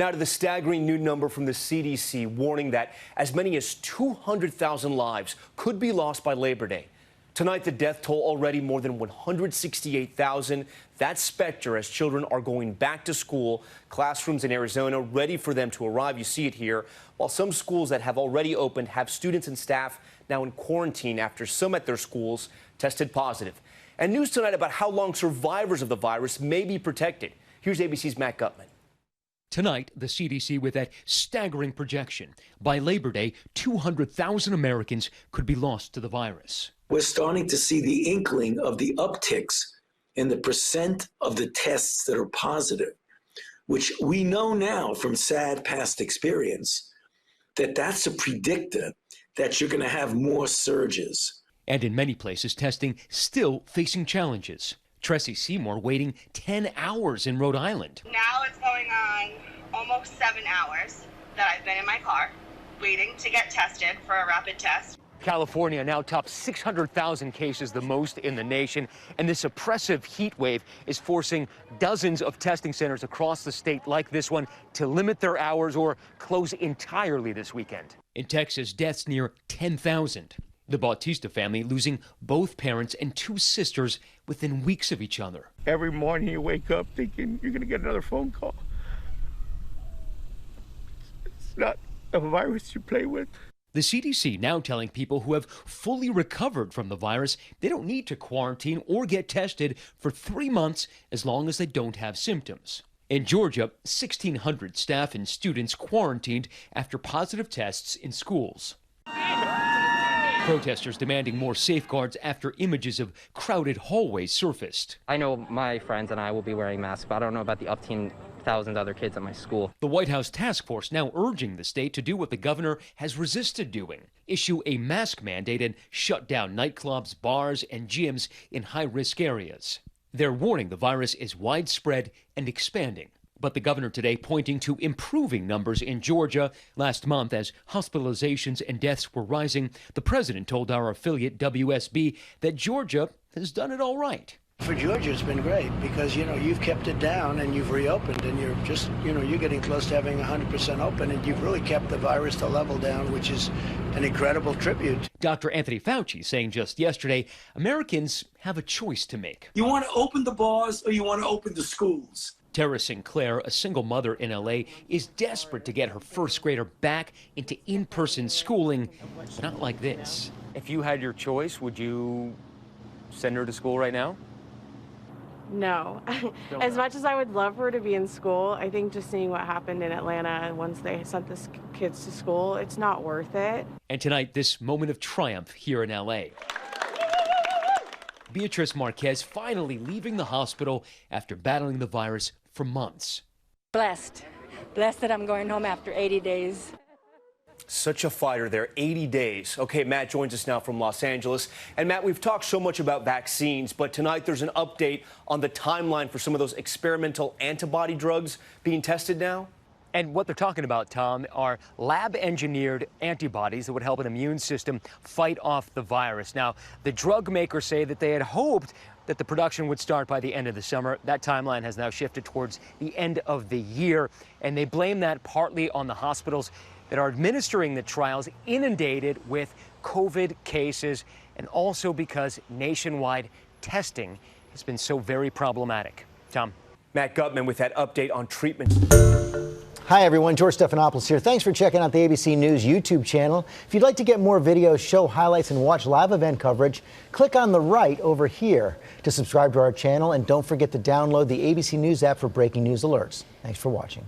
Now to the staggering new number from the CDC warning that as many as 200,000 lives could be lost by Labor Day. Tonight, the death toll already more than 168,000. That's specter as children are going back to school. Classrooms in Arizona ready for them to arrive. You see it here. While some schools that have already opened have students and staff now in quarantine after some at their schools tested positive. And news tonight about how long survivors of the virus may be protected. Here's ABC's Matt Gutman. Tonight, the CDC with that staggering projection. By Labor Day, 200,000 Americans could be lost to the virus. We're starting to see the inkling of the upticks in the percent of the tests that are positive, which we know now from sad past experience that that's a predictor that you're going to have more surges. And in many places, testing still facing challenges. Tressie Seymour waiting 10 hours in Rhode Island. Now it's going on almost 7 hours that I've been in my car waiting to get tested for a rapid test. California now tops 600,000 cases, the most in the nation. And this oppressive heat wave is forcing dozens of testing centers across the state like this one to limit their hours or close entirely this weekend. In Texas, deaths near 10,000. The Bautista family losing both parents and two sisters within weeks of each other. Every morning you wake up thinking you're going to get another phone call. It's not a virus you play with. The CDC now telling people who have fully recovered from the virus they don't need to quarantine or get tested for 3 months as long as they don't have symptoms. In Georgia, 1,600 staff and students quarantined after positive tests in schools. Protesters demanding more safeguards after images of crowded hallways surfaced. I know my friends and I will be wearing masks, but I don't know about the 18,000 other kids at my school. The White House task force now urging the state to do what the governor has resisted doing, issue a mask mandate and shut down nightclubs, bars, and gyms in high-risk areas. They're warning the virus is widespread and expanding. But the governor today pointing to improving numbers in Georgia. Last month, as hospitalizations and deaths were rising, the president told our affiliate WSB that Georgia has done it all right. For Georgia, it's been great because, you've kept it down and you've reopened and you're just, you're getting close to having 100% open and you've really kept the virus to level down, which is an incredible tribute. Dr. Anthony Fauci saying just yesterday, Americans have a choice to make. You want to open the bars or you want to open the schools? Tara Sinclair, a single mother in L.A., is desperate to get her first grader back into in-person schooling, but not like this. If you had your choice, would you send her to school right now? No. As much as I would love her to be in school, I think just seeing what happened in Atlanta once they sent the kids to school, it's not worth it. And tonight, this moment of triumph here in L.A. Beatrice Marquez finally leaving the hospital after battling the virus for months. Blessed that I'm going home after 80 days. Such a fighter there, 80 days. Okay, Matt joins us now from Los Angeles. And Matt, we've talked so much about vaccines, but tonight there's an update on the timeline for some of those experimental antibody drugs being tested now. And what they're talking about, Tom, are lab-engineered antibodies that would help an immune system fight off the virus. Now, the drug makers say that they had hoped that the production would start by the end of the summer. That timeline has now shifted towards the end of the year, and they blame that partly on the hospitals that are administering the trials inundated with COVID cases, and also because nationwide testing has been so very problematic. Tom. Matt Gutman with that update on treatment. Hi, everyone. George Stephanopoulos here. Thanks for checking out the ABC News YouTube channel. If you'd like to get more videos, show highlights, and watch live event coverage, click on the right over here to subscribe to our channel. And don't forget to download the ABC News app for breaking news alerts. Thanks for watching.